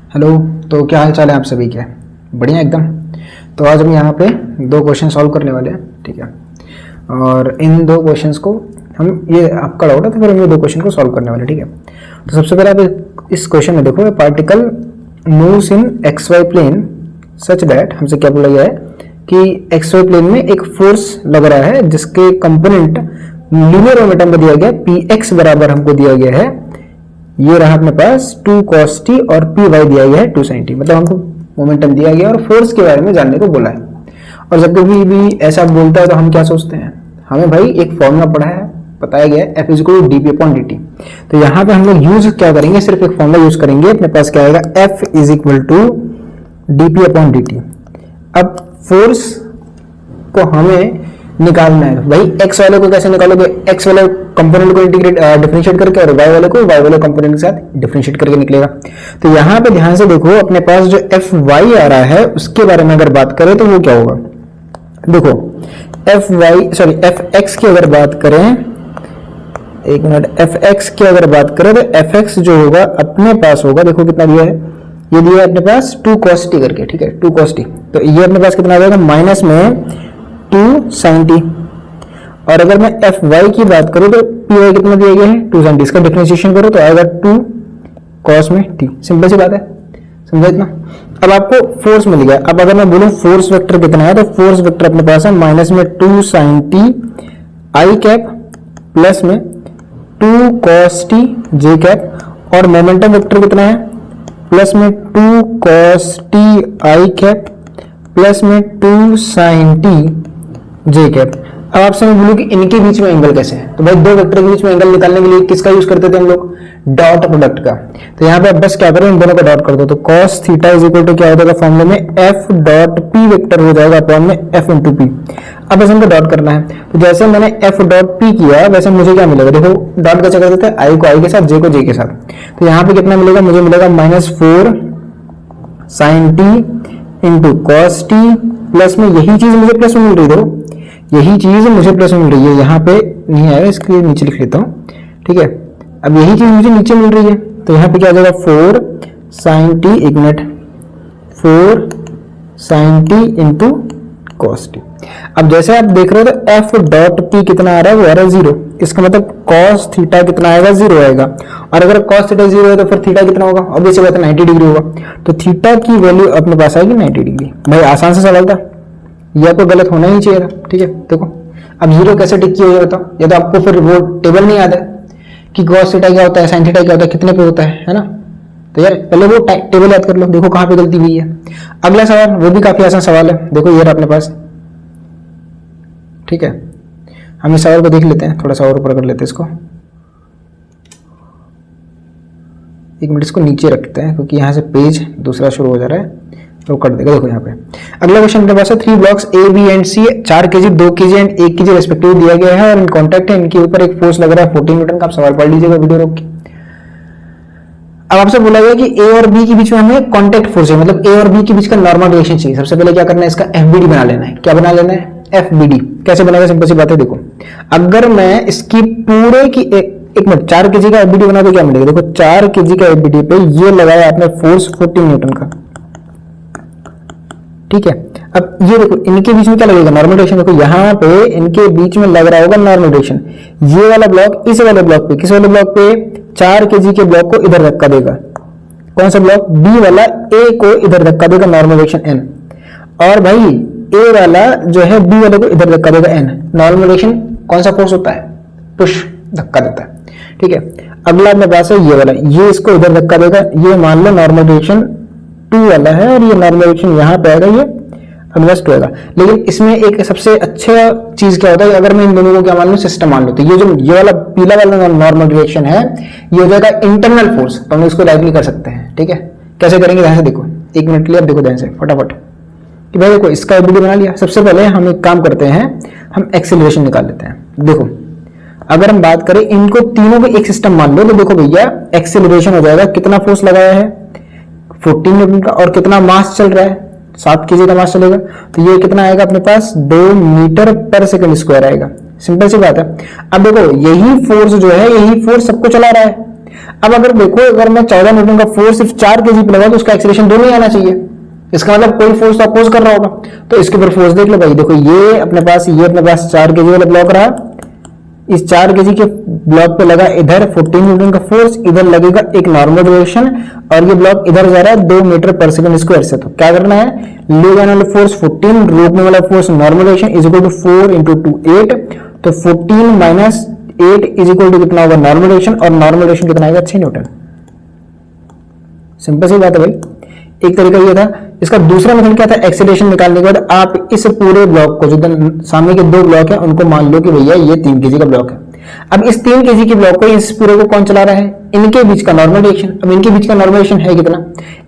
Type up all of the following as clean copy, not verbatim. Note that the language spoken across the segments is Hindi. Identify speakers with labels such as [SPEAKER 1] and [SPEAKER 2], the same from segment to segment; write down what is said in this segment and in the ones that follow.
[SPEAKER 1] हेलो। तो क्या हाल चाल है आप सभी के? बढ़िया एकदम। तो आज हम यहाँ पे दो क्वेश्चन सॉल्व करने वाले हैं, ठीक है। और इन दो क्वेश्चंस को हम ये आपका डाउट है तो फिर हम ये दो क्वेश्चन को सॉल्व करने वाले, ठीक है। तो सबसे पहले आप इस क्वेश्चन में देखो, particle moves in X Y plane such that, हमसे क्या बोला गया है कि एक्स वाई प्लेन में एक फोर्स लग रहा है जिसके कंपोनेंट लीनियर मोमेंटम दिया गया पी एक्स बराबर हमको दिया गया है, ये रहा अपने पास 2 cos t और पी वाई दिया गया है 2 sin t। मतलब हमको मोमेंटम दिया गया और फोर्स के बारे में जानने को बोला है। और जब कभी भी ऐसा बोलता है तो हम क्या सोचते हैं, हमें भाई एक फॉर्मूला पढ़ा है, बताया गया है F equal to D P upon D T. तो यहाँ पे हम लोग यूज क्या करेंगे, सिर्फ एक फॉर्मूला यूज करेंगे। अपने पास क्या आएगा, F is equal to D P upon D T. अब फोर्स को हमें निकालना है भाई, एक्स वाले को कैसे निकालोगे, एक्स वाले कंपोनेंट को इंटीग्रेट डिफरेंशिएट करके और वाई वाले को वाई वाले कंपोनेंट के साथ डिफरेंशिएट करके निकलेगा। तो यहाँ पे ध्यान से देखो, अपने पास जो एफ वाई आ रहा है उसके बारे में अगर बात करें तो वो क्या होगा, देखो एफ एक्स की अगर बात करें, एक मिनट, एफ एक्स की अगर बात करें तो एफ एक्स जो होगा अपने पास होगा, देखो कितना दिया है, ये दिया है अपने पास 2 cos t करके, ठीक है, 2 cos t। तो ये अपने पास कितना आ जाएगा, माइनस में 2 sin t। और अगर मैं एफ वाई की बात करूं तो पी वाई कितना दिया गया है 2 sin t, इसका डिफरेंशिएशन करो तो आएगा 2 cos में t। सिंपल सी बात है, समझा इतना। अब आपको फोर्स मिल गया। अब अगर मैं बोलूं फोर्स वेक्टर कितना है, तो फोर्स वेक्टर अपने पास है माइनस में 2 sin t आई कैप प्लस में 2 cos t जे कैप, और मोमेंटम वेक्टर कितना है, प्लस में 2 cos t आई कैप प्लस में 2 sin t जे कैप। अब आपसे मैं बोलूं कि इनके बीच में एंगल कैसे है, तो भाई दो वेक्टर के बीच में एंगल निकालने के लिए किसका यूज करते थे हम लोग, डॉट प्रोडक्ट का। तो यहाँ पे अब बस क्या करो, इन दोनों का डॉट कर दो, तो cos theta is equal to क्या हो जाएगा फॉर्मूले में, f डॉट p वेक्टर हो जाएगा अपॉन में f इंटू p। अब बस हमको डॉट करना है, तो जैसे मैंने f डॉट p किया वैसे मुझे क्या मिलेगा, देखो डॉट कैसे कर देते हैं, i को i के साथ, j को j के साथ। तो यहाँ पे कितना मिलेगा, मुझे मिलेगा -4 sin t into cos t plus में, यही चीज मुझे प्लस में मिल रही, दो यही चीज मुझे प्लस में मिल रही है, यहाँ पे नहीं आया, इसके नीचे लिख लेता हूँ, ठीक है। अब यही चीज मुझे नीचे मिल रही है, तो यहाँ पे क्या आ जाएगा 4 sin t, एक minute, 4 sin t into cos t। अब जैसे आप देख रहे हो तो f डॉट p कितना आ रहा है, वो आ रहा है 0। इसका मतलब cos थीटा कितना आएगा, 0 आएगा। और अगर cos थीटा 0 है तो फिर थीटा कितना होगा, ऑब्वियसली बात है 90 डिग्री होगा। तो थीटा की वैल्यू अपने पास आएगी 90 डिग्री। भाई आसान से सवाल था, ये आपको गलत होना ही चाहिए था, ठीक है। देखो अब 0 कैसे टिक किया होगा बताओ, या तो आपको फिर वो टेबल नहीं याद है कि cos थीटा क्या होता है, sin थीटा क्या होता है, कितने पे होता है ना। तो यार पहले वो टेबल याद कर लो, देखो कहाँ पे गलती हुई है। अगला सवाल वो भी काफी आसान सवाल है, देखो ये रहा अपने पास, ठीक है। हम इस सवाल को देख लेते हैं, थोड़ा सा और ऊपर कर लेते हैं इसको, एक मिनट इसको नीचे रखते हैं क्योंकि यहाँ से पेज दूसरा शुरू हो जा रहा है, तो कर देगा। देखो यहाँ पे अगला क्वेश्चन मेरे पास है, 3 blocks A B and C 4 kg 2 kg and 1 kg respective दिया गया है और इन कांटेक्ट है, इनके ऊपर एक फोर्स लग रहा है 14 न्यूटन का। आप सवाल पढ़ लीजिएगा वीडियो रोक के। अब आपसे बोला गया कि ए और बी के बीच में हमें कांटेक्ट फोर्स है, मतलब ए और बी के बीच का नॉर्मल रिएक्शन चाहिए। सबसे पहले क्या करना है, इसका एफबीडी बना लेना है। क्या बना लेना है, एफबीडी। कैसे बनेगा, सिंपल सी बात है, देखो अगर मैं इसकी पूरे की एक मिनट 4 kg का एफबीडी बना तो क्या मिलेगा, देखो 4 kg का एफबीडी पे ये लगाया आपने फोर्स 14 न्यूटन का, ठीक है। अब ये देखो इनके बीच में क्या लगेगा, नॉर्मल डायरेक्शन। देखो यहाँ पे इनके बीच में लग रहा होगा नॉर्मल डायरेक्शन। ये वाला ब्लॉक इस वाले ब्लॉक पे, किस वाले ब्लॉक पे, 4 kg के ब्लॉक को इधर धक्का देगा। कौन सा ब्लॉक, बी वाला ए को इधर धक्का देगा, नॉर्मल डायरेक्शन एन। और भाई ए वाला जो है बी वाले को इधर धक्का देगा एन। नॉर्मल डायरेक्शन कौन सा फोर्स होता है, पुश, धक्का देता है, ठीक है। अगला अपने पास है ये वाला, ये इसको इधर धक्का देगा, ये मान लो नॉर्मल डायरेक्शन 2 वाला है और ये नॉर्मल डायरेक्शन यहाँ पे आएगा, ये अगला होगा। लेकिन इसमें एक सबसे अच्छा चीज क्या होता है, अगर मैं इन दोनों को क्या मान लूं, सिस्टम मान लो, तो ये जो ये वाला पीला वाला नॉर्मल डायरेक्शन है ये हो जाएगा इंटरनल फोर्स, तो हम इसको डायरेक्टली कर सकते हैं, ठीक है। कैसे करेंगे, ध्यान से देखो, एक मिनट के लिए अब देखो ध्यान से फटाफट कि भाई देखो इसका वीडियो बना लिया। सबसे पहले हम एक काम करते हैं, हम एक्सेलरेशन निकाल लेते हैं। देखो अगर हम बात करें इनको तीनों को एक सिस्टम मान लो, तो देखो भैया एक्सेलरेशन हो जाएगा, कितना फोर्स लगाया है 14 न्यूटन का, और कितना मास चल रहा है 7 kg का मास चलेगा, तो ये कितना आएगा अपने पास 2 मीटर पर सेकंड स्क्वायर आएगा। सिंपल सी बात है। अब देखो यही फोर्स जो है, यही फोर्स सबको चला रहा है। अब अगर देखो, अगर मैं 14 न्यूटन का फोर्स सिर्फ 4 केजी पे लगा तो उसका एक्सीलरेशन 2 नहीं आना चाहिए, इसका मतलब कोई फोर्स तो अपोज कर रहा होगा। तो इसके ऊपर फोर्स देख लो भाई, देखो ये अपने पास 4 केजी वाला ब्लॉक रहा, इस 4 केजी के ब्लॉक पे लगा इधर 14 न्यूटन का फोर्स, इधर लगेगा एक नॉर्मल डायरेक्शन, और ये ब्लॉक इधर जा रहा है 2 मीटर पर सेकंड स्क्वायर से। तो क्या करना है, ले जाने वाला फोर्स 14, रोकने वाला force normal direction is equal to 4 into 2 8, तो 14 माइनस 8 इज इक्वल टू कितना होगा नॉर्मल डायरेक्शन, और नॉर्मल डायरेक्शन कितना आएगा 6 न्यूटन। सिंपल सी बात है भाई। एक तरीका ये था। इसका दूसरा मेथड क्या था, एक्सीलरेशन निकालने के बाद आप इस पूरे ब्लॉक को, जो सामने के 2 ब्लॉक है उनको मान लो कि भैया ये 3 केजी का ब्लॉक है। अब इस 3 केजी के ब्लॉक को, इस पूरे को कौन चला रहा है, इनके बीच का नॉर्मल डायरेक्शन। अब इनके बीच का नॉर्मल डायरेक्शन है कितना,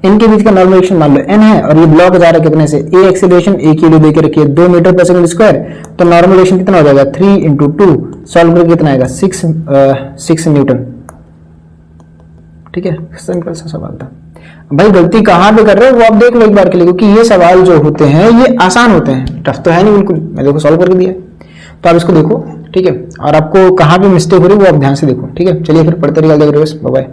[SPEAKER 1] इनके बीच का नॉर्मल डायरेक्शन मान लो n है, और ये ब्लॉक जा रहा है कितने से, ए एक्सीलरेशन ए की वैल्यू देके रखिए 2 मीटर पर सेकंड स्क्वायर, तो नॉर्मल डायरेक्शन कितना हो जाएगा 3 इंटू 2, सॉल्व करके कितना आएगा 6 न्यूटन। ठीक है, सिंपल सा सवाल था भाई। गलती कहां पे कर रहे हो वो आप देख लो एक बार के लिए, क्योंकि ये सवाल जो होते हैं ये आसान होते हैं, टफ तो है नहीं बिल्कुल। मैं देखो सॉल्व करके दिया, तो आप इसको देखो, ठीक है, और आपको कहां पे मिस्टेक हो रही है वो आप ध्यान से देखो, ठीक है। चलिए फिर पढ़ते रहिए, बाय बाय।